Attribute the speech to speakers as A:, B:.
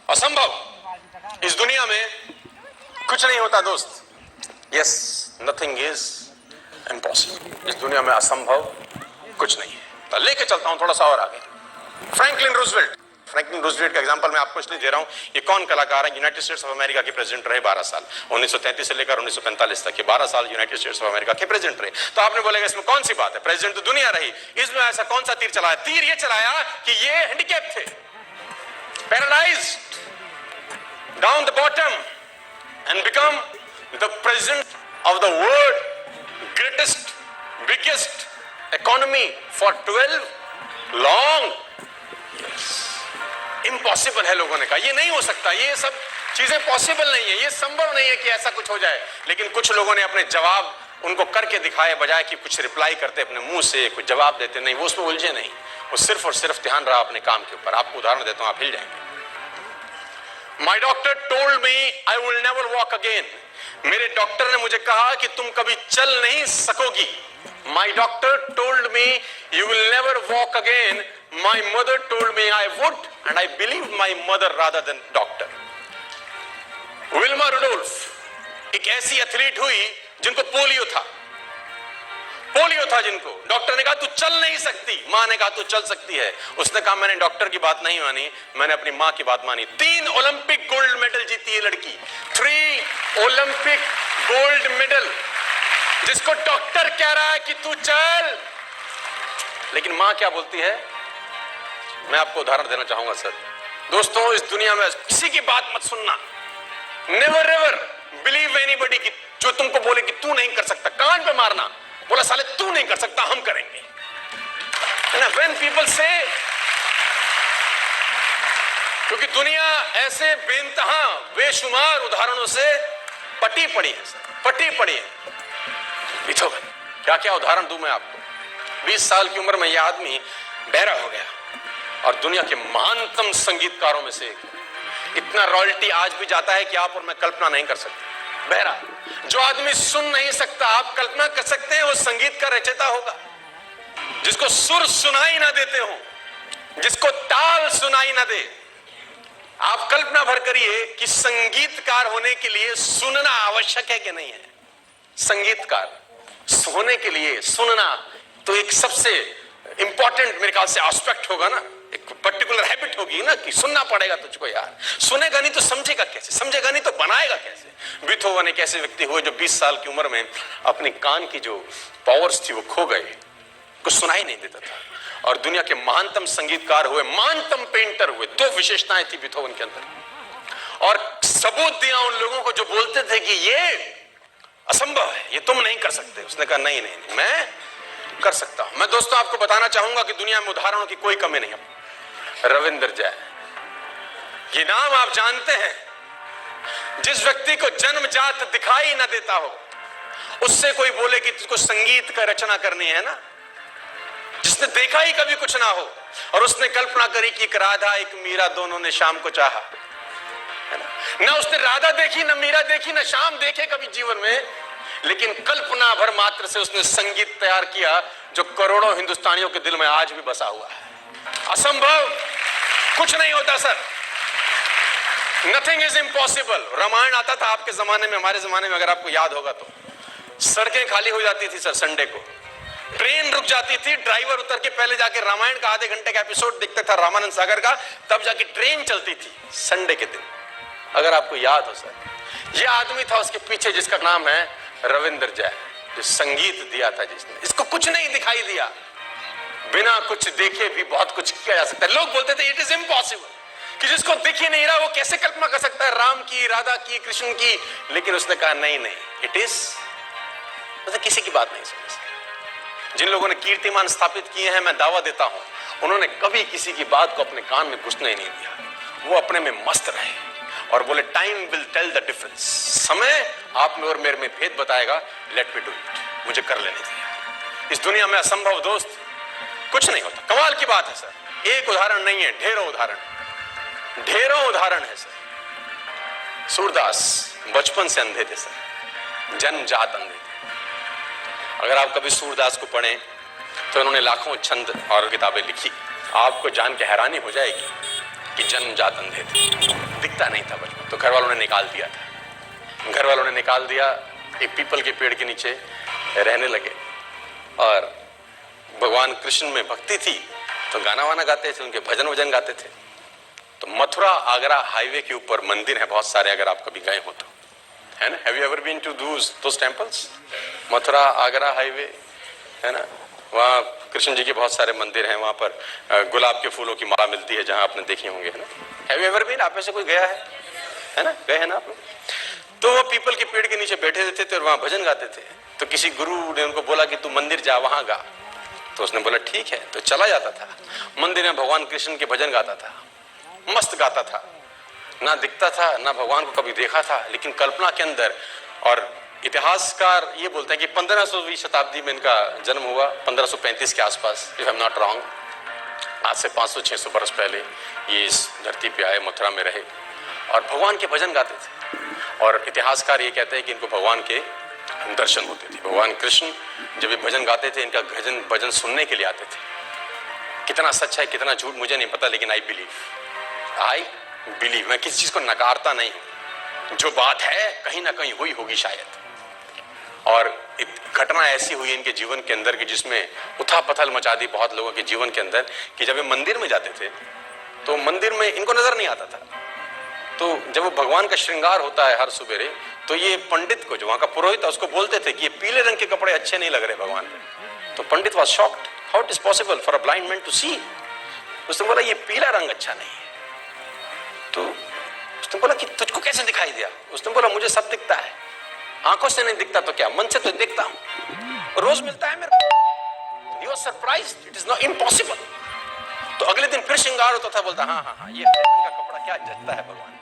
A: असंभव। इस दुनिया में कुछ नहीं होता दोस्त। Yes, nothing is impossible. इस दुनिया में असंभव कुछ नहीं है। तो लेके चलता हूं थोड़ा सा और आगे। फ्रैंकलिन रूजवेल्ट का एग्जांपल मैं आपको इसलिए दे रहा हूं, ये कौन कलाकार है? यूनाइटेड स्टेट्स ऑफ अमेरिका के प्रेसिडेंट रहे 12 साल, 1933 से लेकर 1945 तक के 12 साल यूनाइटेड स्टेट्स ऑफ अमेरिका के प्रेसिडेंट रहे। तो आपने बोलेगा इसमें कौन सी बात है, प्रेसिडेंट तो दुनिया रही, इसमें ऐसा कौन सा तीर चलाया? तीर ये चलाया कि ये हैंडीकैप थे, paralysed down the bottom and become the president of the world greatest biggest economy for 12 long years. Impossible है लोगों ने कहा, ये नहीं हो सकता, ये सब चीजें पॉसिबल नहीं है, ये संभव नहीं है कि ऐसा कुछ हो जाए। लेकिन कुछ लोगों ने अपने जवाब उनको करके दिखाए, बजाय कि कुछ रिप्लाई करते अपने मुंह से कुछ जवाब देते, नहीं, वो उसमें उलझे नहीं, वो सिर्फ और सिर्फ ध्यान रहा अपने काम के ऊपर। आपको उदाहरण देता हूं, आप हिल जाएंगे। My doctor told me I will never walk again. मेरे डॉक्टर ने मुझे कहा कि तुम कभी चल नहीं सकोगी। My doctor told me you will never walk again. My mother told me I would and I believe my mother rather than doctor. Wilma Rudolph एक ऐसी एथलीट हुई जिनको पोलियो था, जिनको डॉक्टर ने कहा तू चल नहीं सकती, मां ने कहा तू चल सकती है। उसने कहा मैंने डॉक्टर की बात नहीं मानी, मैंने अपनी मां की बात मानी। 3 ओलंपिक गोल्ड मेडल जीती है लड़की, 3 ओलंपिक गोल्ड मेडल, जिसको डॉक्टर कह रहा है कि तू चल, लेकिन मां क्या बोलती है? मैं आपको उदाहरण देना चाहूंगा सर। दोस्तों, इस दुनिया में किसी की बात मत सुनना, नेवर एवर बिलीव एनीबॉडी की जो तुमको बोले कि तू नहीं कर सकता। कान पे मारना, बोला साले तू नहीं कर सकता, हम करेंगे। When people say, क्योंकि दुनिया ऐसे बेइंतहा बेशुमार उदाहरणों से पटी पड़ी है, पटी पड़ी है। बीथोवन, क्या क्या उदाहरण दूं मैं आपको। 20 साल की उम्र में यह आदमी बहरा हो गया और दुनिया के महानतम संगीतकारों में से इतना रॉयल्टी आज भी जाता है कि आप और मैं कल्पना नहीं कर सकते। बहरा, जो आदमी सुन नहीं सकता, आप कल्पना कर सकते हैं वो संगीत का रचयिता होगा। जिसको सुर सुनाई ना देते हो, जिसको ताल सुनाई ना दे। आप कल्पना भर करिए कि संगीतकार होने के लिए सुनना आवश्यक है कि नहीं है। संगीतकार होने के लिए सुनना तो एक सबसे इंपॉर्टेंट मेरे ख्याल से एस्पेक्ट होगा ना, एक पर्टिकुलर हैबिट होगी ना कि सुनना पड़ेगा तुझको यार। सुनेगा नहीं तो समझेगा कैसे, समझेगा नहीं तो बनाएगा कैसे। बीथोवन एक ऐसे व्यक्ति हुए जो 20 साल की उम्र में अपनी कान की जो पावर्स थी वो खो गए, कुछ सुनाई नहीं देता था, और दुनिया के महानतम संगीतकार हुए, महानतम पेंटर हुए। 2 विशेषताएं थी बीथोवन के अंदर, और सबूत दिया उन लोगों को जो बोलते थे कि ये असंभव है, ये तुम नहीं कर सकते। उसने कहा नहीं नहीं, नहीं मैं कर सकता हूं। मैं दोस्तों आपको बताना चाहूंगा कि दुनिया में उदाहरणों की कोई कमी नहीं है। रविंद्र जय, ये नाम आप जानते हैं। जिस व्यक्ति को जन्मजात दिखाई ना देता हो, उससे कोई बोले कि तुझको संगीत का रचना करनी है ना, जिसने देखा ही कभी कुछ ना हो और उसने कल्पना करी कि एक राधा एक मीरा दोनों ने शाम को चाहा, है ना उसने राधा देखी ना मीरा देखी ना शाम देखे कभी जीवन में, लेकिन कल्पना भर मात्र से उसने संगीत तैयार किया जो करोड़ों हिंदुस्तानियों के दिल में आज भी बसा हुआ है। असंभव कुछ नहीं होता sir, nothing is impossible. Ramayan आता था आपके जमाने में, हमारे जमाने में अगर आपको याद होगा तो सड़कें खाली हो जाती थी सर, संडे को ट्रेन रुक जाती थी, ड्राइवर उतर के पहले जाके रामायण का आधे घंटे का एपिसोड देखता था रामानंद सागर का, तब जाके ट्रेन चलती थी संडे के दिन, अगर आपको याद हो सर। ये आदमी था उसके पीछे जिसका नाम है रविंद्र जय, जो संगीत दिया था जिसने। इसको कुछ नहीं दिखाई दिया, बिना कुछ देखे भी बहुत कुछ किया जा सकता है। लोग बोलते थे इट इज इम्पॉसिबल, कि जिसको दिख ही नहीं रहा वो कैसे कल्पना कर सकता है राम की, राधा की, कृष्ण की। लेकिन उसने कहा नहीं नहीं, इट इज, मतलब किसी की बात नहीं सुनी। जिन लोगों ने कीर्तिमान स्थापित किए हैं, मैं दावा देता हूं उन्होंने कभी किसी की बात को अपने कान में घुसने नहीं दिया। वो अपने में मस्त रहे और बोले time will tell the difference, समय आप में और मेरे में भेद बताएगा, लेट मी डू इट, मुझे कर लेने दिया। इस दुनिया में असंभव दोस्त कुछ नहीं होता। कमाल की बात है सर, एक उदाहरण नहीं है, ढेरों उदाहरण है सर। सूरदास बचपन से अंधे थे सर, जन्मजात अंधे थे। अगर आप कभी सूरदास को पढ़ें तो उन्होंने लाखों छंद और किताबें लिखी, आपको जान के हैरानी हो जाएगी। कि जन्मजात अंधे थे, दिखता नहीं था बचपन। तो घर वालों ने निकाल दिया था, घर वालों ने निकाल दिया, एक पीपल के पेड़ के नीचे रहने लगे। और भगवान कृष्ण में भक्ति थी तो गाना वाना गाते थे, उनके भजन वजन गाते थे। तो मथुरा आगरा हाईवे के ऊपर मंदिर है बहुत सारे, अगर आप कभी गए हो तो, है ना। Have you ever been to those temples? Mathura Agra highway है ना, वहाँ कृष्ण जी के बहुत सारे मंदिर हैं। वहाँ पर गुलाब के फूलों की माला मिलती है, जहाँ आपने देखे होंगे, है ना। Have you ever been? आप में से कोई गया है ना, गए हैं ना आप लोग? तो वो पीपल के पेड़ के नीचे बैठे रहते थे और वहाँ भजन गाते थे। तो किसी गुरु ने उनको बोला कि तू मंदिर जा, वहां गा। तो उसने बोला ठीक है। तो चला जाता था मंदिर में, भगवान कृष्ण के भजन गाता था, मस्त गाता था, ना दिखता था ना भगवान को कभी देखा था, लेकिन कल्पना के अंदर। और इतिहासकार ये बोलते हैं कि 1500वीं शताब्दी में इनका जन्म हुआ, 1535 के आसपास, if I am not wrong. आज से 500-600 बरस पहले ये इस धरती पे आए, मथुरा में रहे और भगवान के भजन गाते थे। और इतिहासकार ये कहते हैं कि इनको भगवान के दर्शन होते थे। भगवान कृष्ण जब ये भजन गाते थे, इनका भजन सुनने के लिए आते थे। कितना सच है कितना झूठ मुझे नहीं पता, लेकिन आई बिलीव, मैं किसी चीज को नकारता नहीं हूं, जो बात है कहीं ना कहीं हुई होगी शायद। और घटना ऐसी हुई इनके जीवन के अंदर कि जिसमें उथल-पुथल मचा दी बहुत लोगों के जीवन के अंदर, कि जब ये मंदिर में जाते थे तो मंदिर में इनको नजर नहीं आता था। तो जब वो भगवान का श्रृंगार होता है हर सुबेरे, तो ये पंडित को, जो वहां का पुरोहित था, उसको बोलते थे कि ये पीले रंग के कपड़े अच्छे नहीं लग रहे भगवान पे। तो pandit was shocked, how it is possible for a blind man to see. उसने बोला ये पीला रंग अच्छा नहीं है। तो उसने बोला कि तुझको कैसे दिखाई दिया? उसने बोला मुझे सब दिखता है, आंखों से नहीं दिखता तो क्या, मन से तो दिखता हूं, रोज मिलता है मेरे को। He was surprised, it is not impossible. तो अगले दिन फिर श्रृंगार होता था, बोलता हाँ, ये का कपड़ा क्या जचता है भगवान।